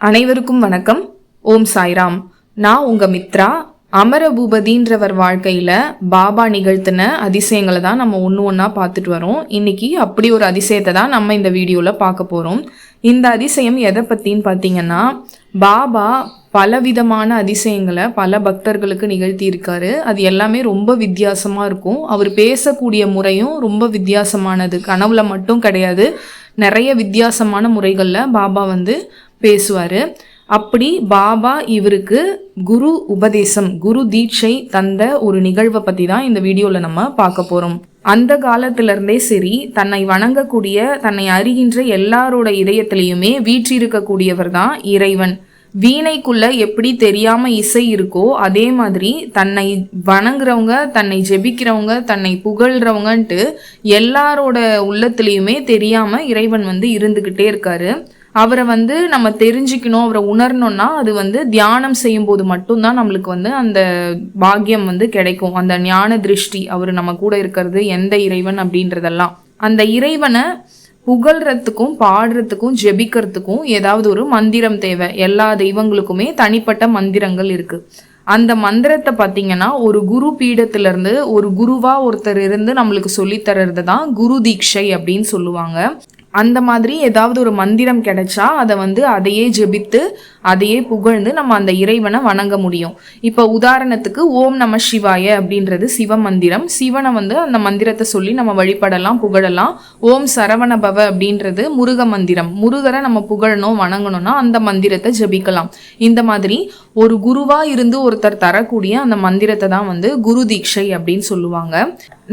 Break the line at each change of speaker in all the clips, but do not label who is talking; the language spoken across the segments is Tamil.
அனைவருக்கும் வணக்கம். ஓம் சாய்ராம். நான் உங்க மித்ரா. அமரபூபதின்றவர் வாழ்க்கையில பாபா நிகழ்த்தின அதிசயங்களை தான் நம்ம ஒன்னா பார்த்துட்டு வரோம். இன்னைக்கு அப்படி ஒரு அதிசயத்தை தான் நம்ம இந்த வீடியோல பார்க்க போறோம். இந்த அதிசயம் எதை பத்தின்னு பார்த்தீங்கன்னா, பாபா பலவிதமான அதிசயங்களை பல பக்தர்களுக்கு நிகழ்த்தி இருக்காரு. அது எல்லாமே ரொம்ப வித்தியாசமா இருக்கும். அவர் பேசக்கூடிய முறையும் ரொம்ப வித்தியாசமானது. கனவுல மட்டும் கிடையாது, நிறைய வித்தியாசமான முறைகளில் பாபா பேசுவார். அப்படி பாபா இவருக்கு குரு உபதேசம், குரு தீட்சை தந்த ஒரு நிகழ்வை பற்றி தான் இந்த வீடியோவில் நம்ம பார்க்க போகிறோம். அந்த காலத்திலிருந்தே சரி, தன்னை வணங்கக்கூடிய, தன்னை அறிகின்ற எல்லாரோட இதயத்திலையுமே வீற்றிருக்கக்கூடியவர் தான் இறைவன். வீணைக்குள்ள எப்படி தெரியாம இசை இருக்கோ, அதே மாதிரி தன்னை வணங்குறவங்க, தன்னை ஜெபிக்கிறவங்க, தன்னை புகழ்றவங்கன்ட்டு எல்லாரோட உள்ளத்திலையுமே தெரியாம இறைவன் இருந்துகிட்டே இருக்காரு. அவரை நம்ம தெரிஞ்சுக்கணும், அவரை உணரணும்னா அது தியானம் செய்யும் போது மட்டும்தான் நம்மளுக்கு அந்த பாக்கியம் கிடைக்கும். அந்த ஞான திருஷ்டி, அவர் நம்ம கூட இருக்கிறது எந்த இறைவன் அப்படின்றதெல்லாம். அந்த இறைவனை புகழ்றதுக்கும் பாடுறதுக்கும் ஜெபிக்கிறதுக்கும் ஏதாவது ஒரு மந்திரம் தேவை. எல்லா தெய்வங்களுக்குமே தனிப்பட்ட மந்திரங்கள் இருக்கு. அந்த மந்திரத்தை பார்த்தீங்கன்னா, ஒரு குரு பீடத்திலிருந்து ஒரு குருவா ஒருத்தர் இருந்து நம்மளுக்கு சொல்லித்தர்றது தான் குரு தீட்சை அப்படின்னு சொல்லுவாங்க. அந்த மாதிரி ஏதாவது ஒரு மந்திரம் கிடைச்சா அதை அதையே ஜெபித்து அதையே புகழ்ந்து நம்ம அந்த இறைவனை வணங்க முடியும். இப்போ உதாரணத்துக்கு ஓம் நம சிவாய அப்படின்றது சிவ மந்திரம். சிவனை அந்த மந்திரத்தை சொல்லி நம்ம வழிபடலாம், புகழலாம். ஓம் சரவணபவ அப்படின்றது முருக மந்திரம். முருகரை நம்ம புகழணும், வணங்கணும்னா அந்த மந்திரத்தை ஜபிக்கலாம். இந்த மாதிரி ஒரு குருவா இருந்து ஒருத்தர் தரக்கூடிய அந்த மந்திரத்தை தான் குரு தீட்சை அப்படின்னு சொல்லுவாங்க.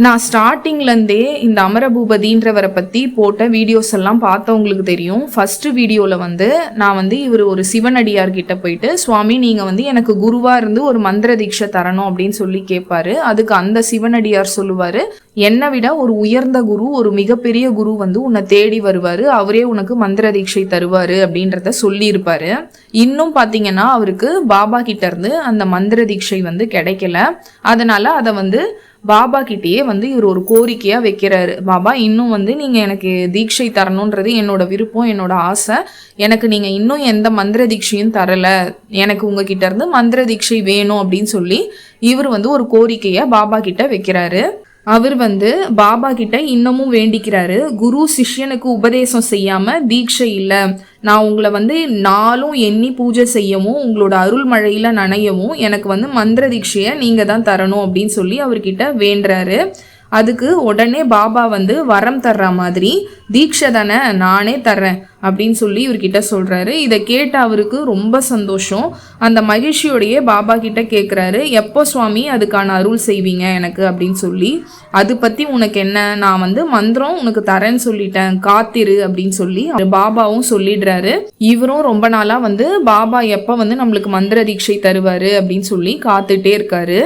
நான் ஸ்டார்டிங்லேருந்தே இந்த அமரபூபதின்றவரை பற்றி போட்ட வீடியோஸ் எல்லாம் பார்த்தவங்களுக்கு தெரியும். ஃபர்ஸ்ட் வீடியோவில் நான் இவர் ஒரு சிவனடியார்கிட்ட போயிட்டு, சுவாமி நீங்கள் எனக்கு குருவாக இருந்து ஒரு மந்திர தீட்சை தரணும் அப்படின்னு சொல்லி கேட்பாரு. அதுக்கு அந்த சிவனடியார் சொல்லுவார், என்னை விட ஒரு உயர்ந்த குரு, ஒரு மிகப்பெரிய குரு உன்னை தேடி வருவார், அவரே உனக்கு மந்திர தீட்சை தருவார் அப்படின்றத சொல்லியிருப்பாரு. இன்னும் பார்த்தீங்கன்னா அவருக்கு பாபா கிட்ட இருந்து அந்த மந்திர தீட்சை கிடைக்கல. அதனால அதை பாபா கிட்டேயே இவர் ஒரு கோரிக்கையா வைக்கிறாரு. பாபா, இன்னும் நீங்க எனக்கு தீட்சை தரணுன்றது என்னோட விருப்பம், என்னோட ஆசை. எனக்கு நீங்க இன்னும் எந்த மந்திர தீட்சையும் தரல, எனக்கு உங்ககிட்ட இருந்து மந்திர தீட்சை வேணும் அப்படின்னு சொல்லி இவர் ஒரு கோரிக்கையா பாபா கிட்ட வைக்கிறாரு. அவர் பாபா கிட்ட இன்னமும் வேண்டிக்கிறாரு, குரு சிஷ்யனுக்கு உபதேசம் செய்யாம தீட்சை இல்லை, நான் உங்களை நாளும் எண்ணி பூஜை செய்யவும் உங்களோட அருள் மழையில நனையவும் எனக்கு மந்திர தீட்சையை நீங்க தான் தரணும் அப்படின்னு சொல்லி அவர்கிட்ட வேண்டுறாரு. அதுக்கு உடனே பாபா வரம் தர்ற மாதிரி, தீட்சை தானே நானே தர்றேன் அப்படின்னு சொல்லி இவர்கிட்ட சொல்றாரு. இதை கேட்ட அவருக்கு ரொம்ப சந்தோஷம். அந்த மகிழ்ச்சியோடையே பாபா கிட்ட கேட்குறாரு, எப்போ சுவாமி அதுக்கான அருள் செய்வீங்க எனக்கு அப்படின்னு சொல்லி. அது பற்றி உனக்கு என்ன, நான் மந்திரம் உனக்கு தரேன்னு சொல்லிட்டேன், காத்திரு அப்படின்னு சொல்லி பாபாவும் சொல்லிடுறாரு. இவரும் ரொம்ப நாளாக பாபா எப்போ நம்மளுக்கு மந்திர தீட்சை தருவார் அப்படின்னு சொல்லி காத்துட்டே இருக்காரு.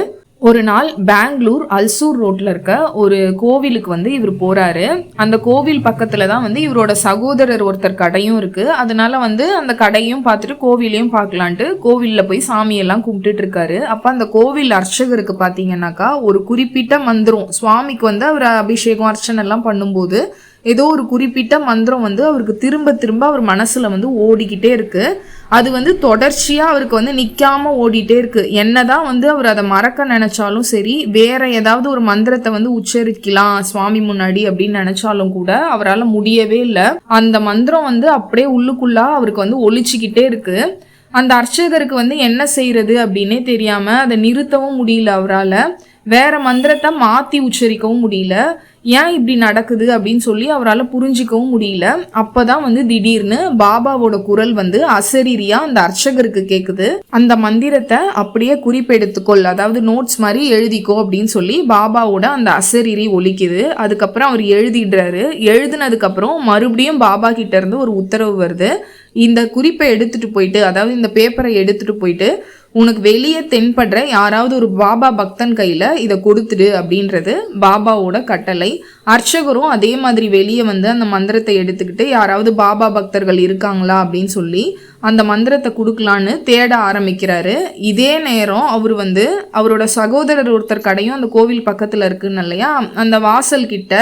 ஒரு நாள் பெங்களூர் அல்சூர் ரோட்ல இருக்க ஒரு கோவிலுக்கு இவர் போறாரு. அந்த கோவில் பக்கத்துல தான் இவரோட சகோதரர் ஒருத்தர் கடையும் இருக்கு. அதனால அந்த கடையும் பார்த்துட்டு கோவிலையும் பார்க்கலான்ட்டு கோவில்ல போய் சாமியெல்லாம் கும்பிட்டுட்டு இருக்காரு. அப்ப அந்த கோவில் அர்ச்சகருக்கு பாத்தீங்கன்னாக்கா ஒரு குறிப்பிட்ட மந்திரம், சுவாமிக்கு அவர் அபிஷேகம் அர்ச்சனை எல்லாம் பண்ணும்போது ஏதோ ஒரு குறிப்பிட்ட மந்திரம் அவருக்கு திரும்ப திரும்ப அவர் மனசுல ஓடிக்கிட்டே இருக்கு. அது தொடர்ச்சியா அவருக்கு நிக்காம ஓடிட்டே இருக்கு. என்னதான் அவர் அதை மறக்க நினைச்சாலும் சரி, வேற ஏதாவது ஒரு மந்திரத்தை உச்சரிக்கலாம் சுவாமி முன்னாடி அப்படின்னு நினைச்சாலும் கூட அவரால் முடியவே இல்லை. அந்த மந்திரம் அப்படியே உள்ளுக்குள்ளா அவருக்கு ஒலிச்சுக்கிட்டே இருக்கு. அந்த அர்ச்சகருக்கு என்ன செய்யறது அப்படின்னே தெரியாம அதை நிறுத்தவும் முடியல அவரால். வேற மந்திரத்தை மாத்தி உச்சரிக்கவும் முடியல. ஏன் இப்படி நடக்குது அப்படின்னு சொல்லி அவரால் புரிஞ்சிக்கவும் முடியல. அப்பதான் திடீர்னு பாபாவோட குரல் அசரீரியா அந்த அர்ச்சகருக்கு கேக்குது. அந்த மந்திரத்தை அப்படியே குறிப்பெடுத்துக்கொள், அதாவது நோட்ஸ் மாதிரி எழுதிக்கோ அப்படின்னு சொல்லி பாபாவோட அந்த அசரீரி ஒலிக்குது. அதுக்கப்புறம் அவர் எழுதிடுறாரு. எழுதினதுக்கு அப்புறம் மறுபடியும் பாபா கிட்ட இருந்து ஒரு உத்தரவு வருது, இந்த குறிப்பை எடுத்துட்டு போயிட்டு, அதாவது இந்த பேப்பரை எடுத்துட்டு போயிட்டு உனக்கு வெளியே தென்படுற யாராவது ஒரு பாபா பக்தன் கையில இதை கொடுத்துடு அப்படின்றது பாபாவோட கட்டளை. அர்ச்சகரும் அதே மாதிரி வெளியே அந்த மந்திரத்தை எடுத்துக்கிட்டு யாராவது பாபா பக்தர்கள் இருக்காங்களா அப்படின்னு சொல்லி அந்த மந்திரத்தை கொடுக்கலான்னு தேட ஆரம்பிக்கிறாரு. இதே நேரம் அவர் அவரோட சகோதரர் ஒருத்தர் கடையும் அந்த கோவில் பக்கத்துல இருக்குன்னு இல்லையா, அந்த வாசல் கிட்ட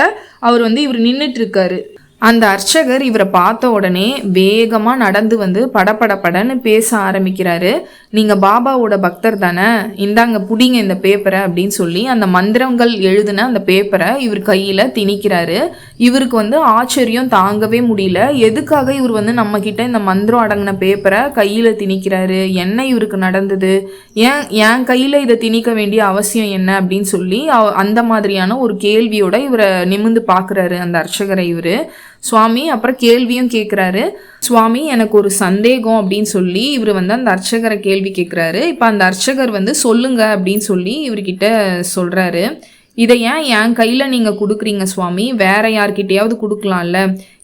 அவர் இவர் நின்றுட்டு இருக்காரு. அந்த அர்ச்சகர் இவரை பார்த்த உடனே வேகமா நடந்து வந்து படபடன்னு பேச ஆரம்பிக்கிறாரு. நீங்க பாபாவோட பக்தர் தானே, இந்தாங்க புடிங்க இந்த பேப்பரை அப்படின்னு சொல்லி அந்த மந்திரங்கள் எழுதின அந்த பேப்பரை இவர் கையில திணிக்கிறாரு. இவருக்கு வந்து ஆச்சரியம் தாங்கவே முடியல. எதுக்காக இவர் வந்து நம்ம கிட்ட இந்த மந்திரம் அடங்கின பேப்பரை கையில திணிக்கிறாரு, என்ன இவருக்கு நடந்தது, என் கையில இதை திணிக்க வேண்டிய அவசியம் என்ன அப்படின்னு சொல்லி அந்த மாதிரியான ஒரு கேள்வியோட இவரை நிமிர்ந்து பாக்குறாரு அந்த அர்ச்சகரை இவரு. சுவாமி அப்புறம் கேள்வியும் கேட்குறாரு. சுவாமி எனக்கு ஒரு சந்தேகம் அப்படின்னு சொல்லி இவர் வந்து அந்த அர்ச்சகரை கேள்வி கேட்குறாரு. இப்போ அந்த அர்ச்சகர் வந்து சொல்லுங்க அப்படின்னு சொல்லி இவர்கிட்ட சொல்றாரு. இதை ஏன் என் கையில் நீங்கள் கொடுக்குறீங்க சுவாமி, வேற யார்கிட்டையாவது கொடுக்கலாம்ல,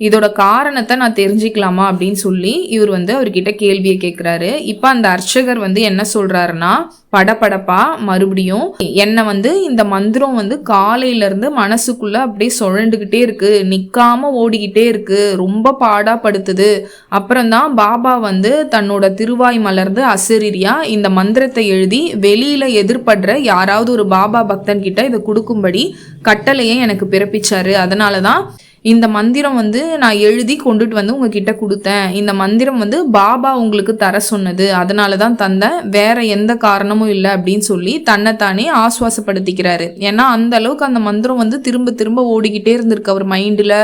இதோட காரணத்தை நான் தெரிஞ்சுக்கலாமா அப்படின்னு சொல்லி இவர் வந்து அவர்கிட்ட கேள்வியை கேட்குறாரு. இப்போ அந்த அர்ச்சகர் வந்து என்ன சொல்றாருன்னா, படபடப்பா மறுபடியும் என்னை வந்து இந்த மந்திரம் வந்து காலையிலேருந்து மனசுக்குள்ளே அப்படியே சுழண்டுக்கிட்டே இருக்கு, நிற்காம ஓடிக்கிட்டே இருக்கு, ரொம்ப பாடாப்படுத்துது. அப்புறம்தான் பாபா வந்து தன்னோட திருவாய் மலர்ந்து அசரீரியா இந்த மந்திரத்தை எழுதி வெளியில எதிர்படுற யாராவது ஒரு பாபா பக்தன் கிட்ட இதை கொடுக்கும்படி கட்டளையை எனக்கு பிறப்பிச்சாரு. அதனால தான் இந்த மந்திரம் வந்து நான் எழுதி கொண்டுட்டு வந்து உங்ககிட்ட கொடுத்தேன். இந்த மந்திரம் வந்து பாபா உங்களுக்கு தர சொன்னது, அதனால தான் தந்தேன், வேற எந்த காரணமும் இல்லை அப்படின்னு சொல்லி தன்னைத்தானே ஆசுவாசப்படுத்திக்கிறாரு. ஏன்னா அந்த அளவுக்கு அந்த மந்திரம் வந்து திரும்ப திரும்ப ஓடிக்கிட்டே இருந்திருக்கு அவர் மைண்டில்,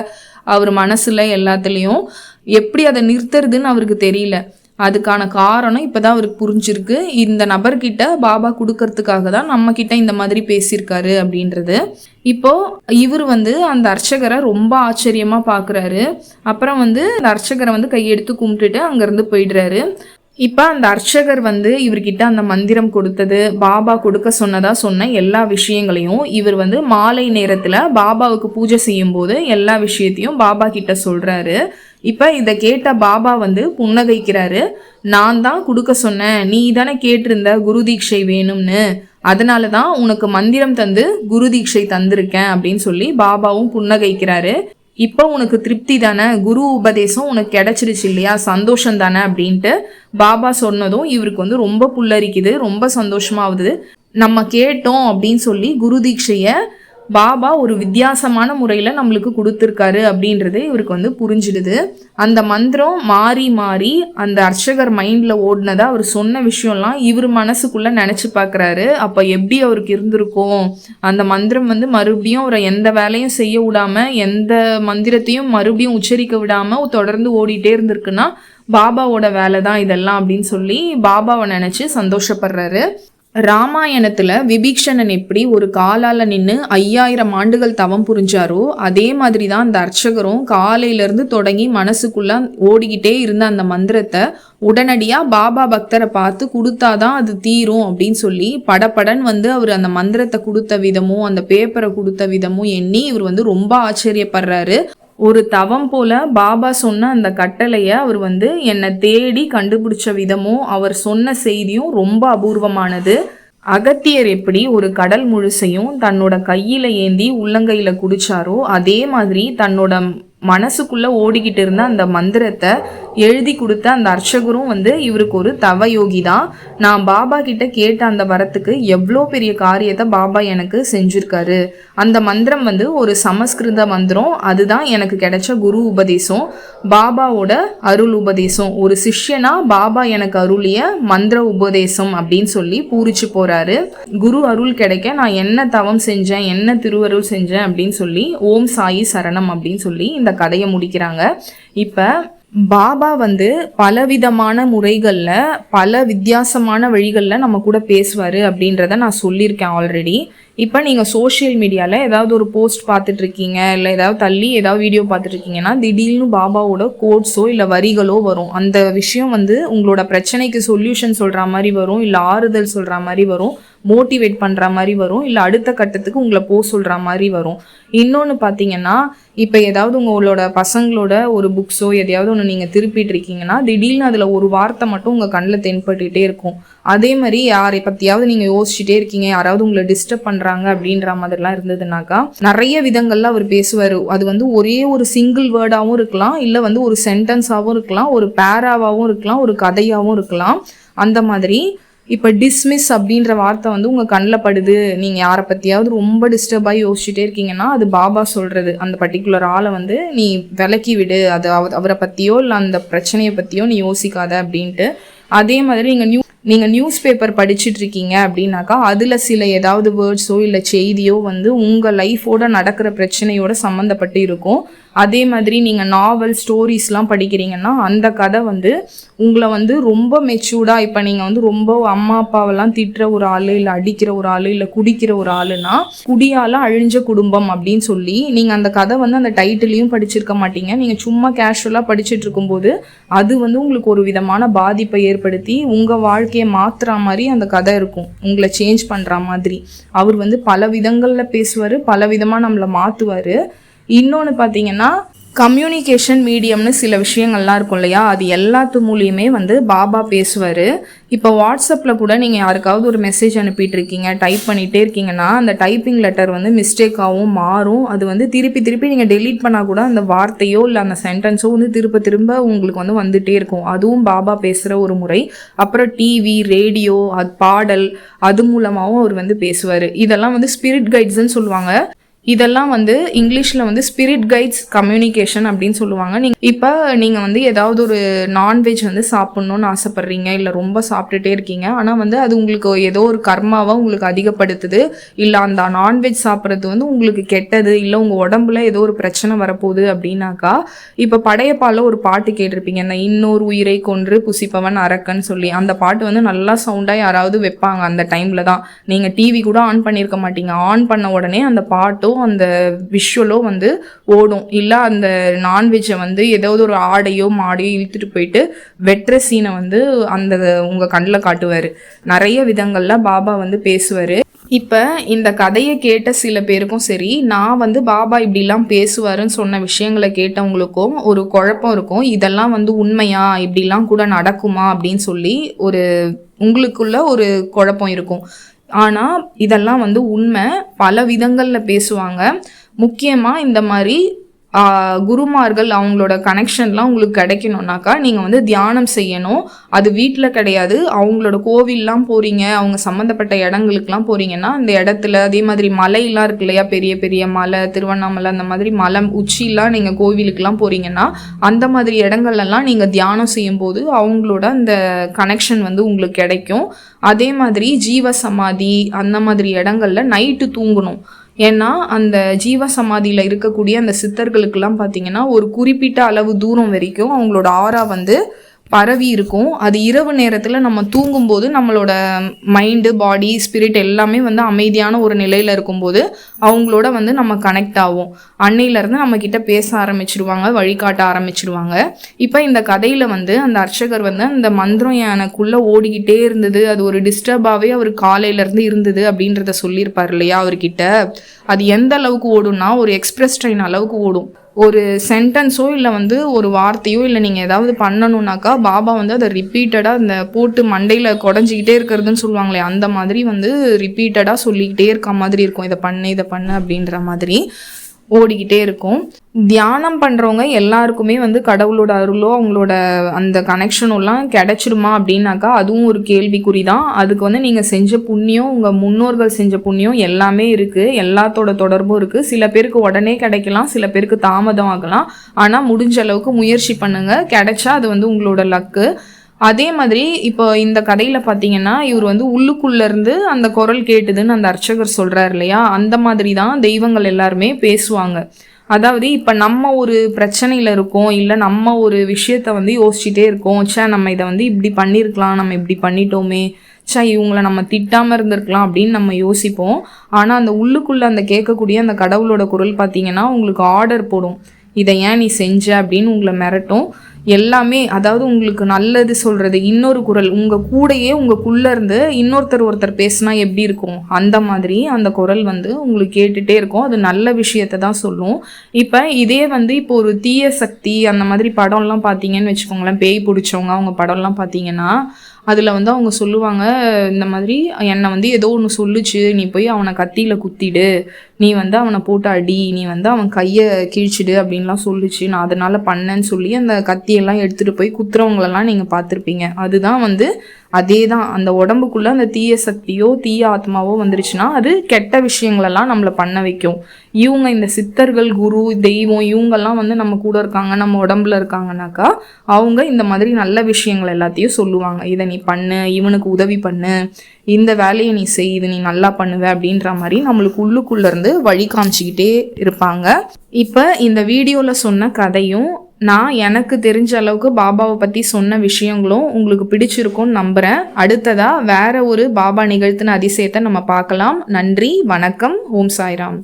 அவர் மனசுல எல்லாத்துலேயும். எப்படி அதை நிறுத்துறதுன்னு அவருக்கு தெரியல. அதுக்கான காரணம் இப்போதான் அவருக்கு புரிஞ்சிருக்கு. இந்த நபர்கிட்ட பாபா கொடுக்கறதுக்காக தான் நம்ம கிட்ட இந்த மாதிரி பேசியிருக்காரு அப்படின்றது. இப்போ இவர் வந்து அந்த அர்ச்சகரை ரொம்ப ஆச்சரியமா பார்க்குறாரு. அப்புறம் வந்து அந்த அர்ச்சகரை வந்து கையெடுத்து கும்பிட்டுட்டு அங்கேருந்து போயிடுறாரு. இப்போ அந்த அர்ச்சகர் வந்து இவர்கிட்ட அந்த மந்திரம் கொடுத்தது, பாபா கொடுக்க சொன்ன எல்லா விஷயங்களையும் இவர் வந்து மாலை நேரத்தில் பாபாவுக்கு பூஜை செய்யும் போது எல்லா விஷயத்தையும் பாபா கிட்ட சொல்றாரு. இப்போ இதை கேட்ட பாபா வந்து புன்னகைக்கிறாரு. நான் தான் கொடுக்க சொன்னேன், நீ தானே கேட்டிருந்த குரு தீட்சை வேணும்னு, அதனால தான் உனக்கு மந்திரம் தந்து குரு தீட்சை தந்திருக்கேன் அப்படின்னு சொல்லி பாபாவும் புன்னகைக்கிறாரு. இப்போ உனக்கு திருப்தி தானே, குரு உபதேசம் உனக்கு கிடைச்சிருச்சு இல்லையா, சந்தோஷம் தானே அப்படின்ட்டு பாபா சொன்னதும் இவருக்கு வந்து ரொம்ப புல்லரிக்குது, ரொம்ப சந்தோஷமாகுது. நம்ம கேட்டோம் அப்படின்னு சொல்லி குரு தீட்சையை பாபா ஒரு வித்தியாசமான முறையில் நம்மளுக்கு கொடுத்துருக்காரு அப்படின்றது இவருக்கு வந்து புரிஞ்சிடுது. அந்த மந்திரம் மாறி மாறி அந்த அர்ச்சகர் மைண்டில் ஓடினதா அவர் சொன்ன விஷயம்லாம் இவர் மனசுக்குள்ளே நினச்சி பார்க்குறாரு. அப்போ எப்படி அவருக்கு இருந்திருக்கும், அந்த மந்திரம் வந்து மறுபடியும் அவரை எந்த வேலையும் செய்ய விடாமல், எந்த மந்திரத்தையும் மறுபடியும் உச்சரிக்க விடாமல் தொடர்ந்து ஓடிட்டே இருந்திருக்குன்னா பாபாவோட வேலை தான் இதெல்லாம் அப்படின்னு சொல்லி பாபாவை நினச்சி சந்தோஷப்படுறாரு. ராமாயணத்துல விபீக்ஷணன் எப்படி ஒரு காலால நின்று 5000 ஆண்டுகள் தவம் புரிஞ்சாரோ, அதே மாதிரி தான் அந்த அர்ச்சகரும் காலையிலேருந்து தொடங்கி மனசுக்குள்ள ஓடிக்கிட்டே இருந்த அந்த மந்திரத்தை உடனடியாக பாபா பக்தரை பார்த்து கொடுத்தாதான் அது தீரும் அப்படின்னு சொல்லி படபடன் வந்து அவர் அந்த மந்திரத்தை கொடுத்த விதமும் அந்த பேப்பரை கொடுத்த விதமும் எண்ணி இவர் வந்து ரொம்ப ஆச்சரியப்படுறாரு. ஒரு தவம் போல பாபா சொன்ன அந்த கட்டளையை அவர் வந்து என்னை தேடி கண்டுபிடிச்ச விதமும் அவர் சொன்ன செய்தியும் ரொம்ப அபூர்வமானது. அகத்தியர் எப்படி ஒரு கடல் முழுசையும் தன்னோட கையில ஏந்தி உள்ளங்கையில குடிச்சாரோ, அதே மாதிரி தன்னோட மனசுக்குள்ள ஓடிக்கிட்டு இருந்த அந்த மந்திரத்தை எழுதி கொடுத்த அந்த அர்ச்சகரும் வந்து இவருக்கு ஒரு தவ யோகி தான். நான் பாபா கிட்ட கேட்ட அந்த வரத்துக்கு எவ்வளோ பெரிய காரியத்தை பாபா எனக்கு செஞ்சிருக்காரு. அந்த மந்திரம் வந்து ஒரு சமஸ்கிருத மந்திரம், அதுதான் எனக்கு கிடைச்ச குரு உபதேசம், பாபாவோட அருள் உபதேசம், ஒரு சிஷ்யனா பாபா எனக்கு அருளிய மந்திர உபதேசம் அப்படின்னு சொல்லி பூரிச்சு போறாரு. குரு அருள் கிடைக்க நான் என்ன தவம் செஞ்சேன், என்ன திருவருள் செஞ்சேன் அப்படின்னு சொல்லி ஓம் சாயி சரணம் அப்படின்னு சொல்லி இந்த கதையை முடிக்கிறாங்க. இப்ப பாபா வந்து பலவிதமான முறைகளில் பல வித்தியாசமான வழிகளில் நம்ம கூட பேசுவார் அப்படின்றத நான் சொல்லியிருக்கேன் ஆல்ரெடி. இப்போ நீங்கள் சோஷியல் மீடியாவில் ஏதாவது ஒரு போஸ்ட் பார்த்துட்ருக்கீங்க, இல்லை ஏதாவது தள்ளி ஏதாவது வீடியோ பார்த்துட்ருக்கீங்கன்னா திடீர்னு பாபாவோட கோட்ஸோ இல்லை வரிகளோ வரும். அந்த விஷயம் வந்து உங்களோட பிரச்சனைக்கு சொல்யூஷன் சொல்கிற மாதிரி வரும், இல்லை ஆறுதல் சொல்கிற மாதிரி வரும், மோட்டிவேட் பண்ணுற மாதிரி வரும், இல்லை அடுத்த கட்டத்துக்கு உங்களை சொல்கிற மாதிரி வரும். இன்னொன்று பார்த்தீங்கன்னா, இப்போ ஏதாவது உங்களோட பசங்களோட ஒரு புக்ஸோ எதையாவது ஒன்று நீங்கள் திருப்பிட்டு இருக்கீங்கன்னா திடீர்னு அதில் ஒரு வார்த்தை மட்டும் உங்கள் கண்ணில் தென்பட்டுகிட்டே இருக்கும். அதே மாதிரி யாரை பற்றியாவது நீங்கள் யோசிச்சுட்டே இருக்கீங்க, யாராவது உங்களை டிஸ்டர்ப் பண்ணுறாங்க அப்படின்ற மாதிரிலாம் இருந்ததுனாக்கா நிறைய விதங்களில் அவர் பேசுவார். அது வந்து ஒரே ஒரு சிங்கிள் வேர்டாகவும் இருக்கலாம், இல்லை வந்து ஒரு சென்டென்ஸாகவும் இருக்கலாம், ஒரு பேராவாகவும் இருக்கலாம், ஒரு கதையாகவும் இருக்கலாம். அந்த மாதிரி இப்போ டிஸ்மிஸ் அப்படின்ற வார்த்தை வந்து உங்கள் கண்ணில் படுது, நீங்கள் யாரை பற்றியாவது ரொம்ப டிஸ்டர்பாகி யோசிச்சுட்டே இருக்கீங்கன்னா அது பாபா சொல்கிறது. அந்த பர்டிகுலர் ஆளை வந்து நீ விலக்கி விடு, அது அவரை பற்றியோ இல்லை அந்த பிரச்சனையை பற்றியோ நீ யோசிக்காத அப்படின்ட்டு. அதே மாதிரி நீங்கள் நியூஸ் பேப்பர் படிச்சுட்டு இருக்கீங்க அப்படின்னாக்கா அதில் சில ஏதாவது வேர்ட்ஸோ இல்லை செய்தியோ வந்து உங்கள் லைஃபோட நடக்கிற பிரச்சனையோட சம்மந்தப்பட்டு இருக்கும். அதே மாதிரி நீங்கள் நாவல் ஸ்டோரிஸ்லாம் படிக்கிறீங்கன்னா அந்த கதை வந்து உங்களை வந்து ரொம்ப மெச்சூர்டாக, இப்போ நீங்கள் வந்து ரொம்ப அம்மா அப்பாவெல்லாம் திட்டுற ஒரு ஆள், இல்லை அடிக்கிற ஒரு ஆள், இல்லை குடிக்கிற ஒரு ஆளுனா குடியால் அழிஞ்ச குடும்பம் அப்படின்னு சொல்லி நீங்கள் அந்த கதை வந்து அந்த டைட்டிலையும் படிச்சிருக்க மாட்டீங்க. நீங்கள் சும்மா கேஷுவலாக படிச்சுட்டு இருக்கும்போது அது வந்து உங்களுக்கு ஒரு விதமான பாதிப்பை ஏற்படுத்தி உங்கள் வாழ்க்கையை மாற்றுற மாதிரி அந்த கதை இருக்கும், உங்களை சேஞ்ச் பண்ணுற மாதிரி. அவர் வந்து பல விதங்களில் பேசுவார், பல விதமாக நம்மளை மாற்றுவார். இன்னொன்று பார்த்தீங்கன்னா கம்யூனிகேஷன் மீடியம்னு சில விஷயங்கள்லாம் இருக்கும் இல்லையா, அது எல்லாத்து மூலியமே வந்து பாபா பேசுவார். இப்போ வாட்ஸ்அப்பில் கூட நீங்கள் யாருக்காவது ஒரு மெசேஜ் அனுப்பிட்டு இருக்கீங்க, டைப் பண்ணிகிட்டே இருக்கீங்கன்னா அந்த டைப்பிங் லெட்டர் வந்து மிஸ்டேக்காகவும் மாறும். அது வந்து திருப்பி நீங்கள் டெலீட் பண்ணால் கூட அந்த வார்த்தையோ இல்லை அந்த சென்டென்ஸோ வந்து திரும்ப உங்களுக்கு வந்து வந்துகிட்டே இருக்கும். அதுவும் பாபா பேசுகிற ஒரு முறை. அப்புறம் டிவி, ரேடியோ, அது பாடல், அது மூலமாகவும் அவர் வந்து பேசுவார். இதெல்லாம் வந்து ஸ்பிரிட் கைட்ஸ்ன்னு சொல்லுவாங்க. இதெல்லாம் வந்து இங்கிலீஷில் வந்து ஸ்பிரிட் கைட்ஸ் கம்யூனிகேஷன் அப்படின்னு சொல்லுவாங்க. இப்போ நீங்கள் வந்து ஏதாவது ஒரு நான்வெஜ் வந்து சாப்பிட்ணுன்னு ஆசைப்பட்றீங்க, இல்லை ரொம்ப சாப்பிட்டுட்டே இருக்கீங்க, ஆனால் வந்து அது உங்களுக்கு ஏதோ ஒரு கர்மாவை உங்களுக்கு அதிகப்படுத்துது, இல்லை அந்த நான்வெஜ் சாப்பிட்றது வந்து உங்களுக்கு கெட்டது, இல்லை உங்கள் உடம்புல ஏதோ ஒரு பிரச்சனை வரப்போகுது அப்படின்னாக்கா, இப்போ படையப்பால ஒரு பாட்டு கேட்டிருப்பீங்க, இந்த இன்னொரு உயிரை கொன்று புசிப்பவன் அரக்கன்னு சொல்லி. அந்த பாட்டு வந்து நல்லா சவுண்டாக யாராவது வைப்பாங்க அந்த டைமில் தான். நீங்கள் டிவி கூட ஆன் பண்ணியிருக்க மாட்டீங்க, ஆன் பண்ண உடனே அந்த பாட்டோ அந்த விஷுவலோ வந்து ஓடும். இல்லை அந்த நான்வெஜ்ஜை வந்து ஏதாவது ஒரு ஆடையோ மாடையோ இழுத்துட்டு போயிட்டு வெட்டுற சீனை வந்து அந்த உங்கள் கண்ணில் காட்டுவார். நிறைய விதங்களில் பாபா வந்து பேசுவார். இப்போ இந்த கதையை கேட்ட சில பேருக்கும் சரி, நான் வந்து பாபா இப்படிலாம் பேசுவாருன்னு சொன்ன விஷயங்களை கேட்டவங்களுக்கும் ஒரு குழப்பம் இருக்கும். இதெல்லாம் வந்து உண்மையா, இப்படிலாம் கூட நடக்குமா அப்படின்னு சொல்லி ஒரு உங்களுக்குள்ள ஒரு குழப்பம் இருக்கும். ஆனால் இதெல்லாம் வந்து உண்மை. பல விதங்களில் பேசுவாங்க. முக்கியமாக இந்த மாதிரி குருமார்கள் அவங்களோட கனெக்ஷன்லாம் உங்களுக்கு கிடைக்கணும்னாக்கா நீங்கள் வந்து தியானம் செய்யணும். அது வீட்டில் கிடையாது, அவங்களோட கோவில்லாம் போகிறீங்க, அவங்க சம்மந்தப்பட்ட இடங்களுக்கெல்லாம் போகிறீங்கன்னா அந்த இடத்துல, அதே மாதிரி மலையெல்லாம் இருக்கு இல்லையா, பெரிய பெரிய மலை, திருவண்ணாமலை, அந்த மாதிரி மலை உச்சிலாம் நீங்கள் கோவிலுக்கெல்லாம் போகிறீங்கன்னா அந்த மாதிரி இடங்கள்லாம் நீங்கள் தியானம் செய்யும்போது அவங்களோட அந்த கனெக்ஷன் வந்து உங்களுக்கு கிடைக்கும். அதே மாதிரி ஜீவ சமாதி அந்த மாதிரி இடங்கள்ல நைட்டு தூங்கணும். ஏன்னா அந்த ஜீவ சமாதியில் இருக்கக்கூடிய அந்த சித்தர்களுக்கெல்லாம் பார்த்தீங்கன்னா ஒரு குறிப்பிட்ட அளவு தூரம் வரைக்கும் அவங்களோட ஆரா வந்து பரவி இருக்கும். அது இரவு நேரத்தில் நம்ம தூங்கும்போது நம்மளோட மைண்டு, பாடி, ஸ்பிரிட் எல்லாமே வந்து அமைதியான ஒரு நிலையில் இருக்கும்போது அவங்களோட வந்து நம்ம கனெக்ட் ஆகும். அன்னையிலேருந்து நம்மக்கிட்ட பேச ஆரம்பிச்சிருவாங்க, வழிகாட்ட ஆரம்பிச்சிருவாங்க. இப்போ இந்த கதையில் வந்து அந்த அர்ச்சகர் வந்து அந்த மந்திரம் எனக்குள்ளே ஓடிக்கிட்டே இருந்தது, அது ஒரு டிஸ்டர்பாகவே அவர் காலையிலேருந்து இருந்தது அப்படின்றத சொல்லியிருப்பார் இல்லையா அவர்கிட்ட. அது எந்த அளவுக்கு ஓடும்னா ஒரு எக்ஸ்பிரஸ் ட்ரெயின் அளவுக்கு ஓடும். ஒரு சென்டென்ஸோ இல்லை வந்து ஒரு வார்த்தையோ இல்லை நீங்கள் ஏதாவது பண்ணணுன்னாக்கா பாபா வந்து அதை ரிப்பீட்டடாக அந்த போட்டு மண்டையில் குடஞ்சிக்கிட்டே இருக்கிறதுன்னு சொல்லுவாங்களே, அந்த மாதிரி வந்து ரிப்பீட்டடாக சொல்லிக்கிட்டே இருக்க மாதிரி இருக்கும். இதை பண்ணு அப்படின்ற மாதிரி ஓடிக்கிட்டே இருக்கும். தியானம் பண்ணுறவங்க எல்லாருக்குமே வந்து கடவுளோட அருளோ அவங்களோட அந்த கனெக்ஷனெல்லாம் கிடைச்சிடுமா அப்படின்னாக்கா அதுவும் ஒரு கேள்விக்குறி தான். அதுக்கு வந்து நீங்கள் செஞ்ச புண்ணியம், உங்கள் முன்னோர்கள் செஞ்ச புண்ணியம் எல்லாமே இருக்குது, எல்லாத்தோட தொடர்பும் இருக்குது. சில பேருக்கு உடனே கிடைக்கலாம், சில பேருக்கு தாமதம் ஆகலாம். ஆனால் முடிஞ்ச அளவுக்கு முயற்சி பண்ணுங்கள், கிடைச்சா அது வந்து உங்களோட லக்கு. அதே மாதிரி இப்போ இந்த கதையில் பார்த்தீங்கன்னா இவர் வந்து உள்ளுக்குள்ளேருந்து அந்த குரல் கேட்டுதுன்னு அந்த அர்ச்சகர் சொல்கிறார் இல்லையா, அந்த மாதிரி தான் தெய்வங்கள் எல்லாருமே பேசுவாங்க. அதாவது இப்போ நம்ம ஒரு பிரச்சனையில் இருக்கோம், இல்லை நம்ம ஒரு விஷயத்த வந்து யோசிச்சுட்டே இருக்கோம், நம்ம இதை வந்து இப்படி பண்ணியிருக்கலாம், நம்ம இப்படி பண்ணிட்டோமே, இவங்களை நம்ம திட்டாமல் இருந்திருக்கலாம் அப்படின்னு நம்ம யோசிப்போம். ஆனால் அந்த உள்ளுக்குள்ளே அந்த கேட்கக்கூடிய அந்த கடவுளோட குரல் பார்த்தீங்கன்னா உங்களுக்கு ஆர்டர் போடும், இதை ஏன் நீ செஞ்ச அப்படின்னு உங்களை மிரட்டும். எல்லாமே அதாவது உங்களுக்கு நல்லது சொல்கிறது. இன்னொரு குரல் உங்கள் கூடையே உங்களுக்குள்ளே இருந்து ஒருத்தர் பேசினா எப்படி இருக்கும், அந்த மாதிரி அந்த குரல் வந்து உங்களுக்கு கேட்டுகிட்டே இருக்கும். அது நல்ல விஷயத்தை தான் சொல்லும். இப்போ இதே வந்து இப்போ ஒரு தீய சக்தி அந்த மாதிரி படம்லாம் பார்த்தீங்கன்னு வச்சுக்கோங்களேன், பேய் பிடிச்சவங்க அவங்க படம்லாம் பார்த்தீங்கன்னா அதில் வந்து அவங்க சொல்லுவாங்க, இந்த மாதிரி என்னை வந்து ஏதோ ஒன்று சொல்லுச்சு, நீ போய் அவனை கத்தியில் குத்திடு, நீ வந்து அவனை போட்டு அடி, நீ வந்து அவன் கையை கிழிச்சிடு அப்படின்லாம் சொல்லிச்சு. நான் அதனால் பண்ணேன்னு சொல்லி அந்த கத்தியெல்லாம் எடுத்துகிட்டு போய் குத்துறவங்களெல்லாம் நீங்கள் பார்த்துருப்பீங்க. அதுதான் வந்து அதே தான், அந்த உடம்புக்குள்ளே அந்த தீய சக்தியோ தீய ஆத்மாவோ வந்துருச்சுன்னா அது கெட்ட விஷயங்களெல்லாம் நம்மளை பண்ண வைக்கும். இவங்க இந்த சித்தர்கள், குரு, தெய்வம் இவங்கெல்லாம் வந்து நம்ம கூட இருக்காங்க, நம்ம உடம்புல இருக்காங்கனாக்கா அவங்க இந்த மாதிரி நல்ல விஷயங்கள் எல்லாத்தையும் சொல்லுவாங்க. இதை நீ பண்ணு, இவனுக்கு உதவி பண்ணு, இந்த வேலையை நீ செய், இது நீ நல்லா பண்ணுவ அப்படின்ற மாதிரி நம்மளுக்கு உள்ளுக்குள்ளேருந்து வழி காமிச்சிக்கிட்டே இருப்பாங்க. இப்போ இந்த வீடியோவில் சொன்ன கதையும் நான் எனக்கு தெரிஞ்ச அளவுக்கு பாபாவை பற்றி சொன்ன விஷயங்களும் உங்களுக்கு பிடிச்சிருக்கும்னு நம்புகிறேன். அடுத்ததாக வேற ஒரு பாபா நிகழ்த்தின அதிசயத்தை நம்ம பார்க்கலாம். நன்றி, வணக்கம், ஓம் சாய்ராம்.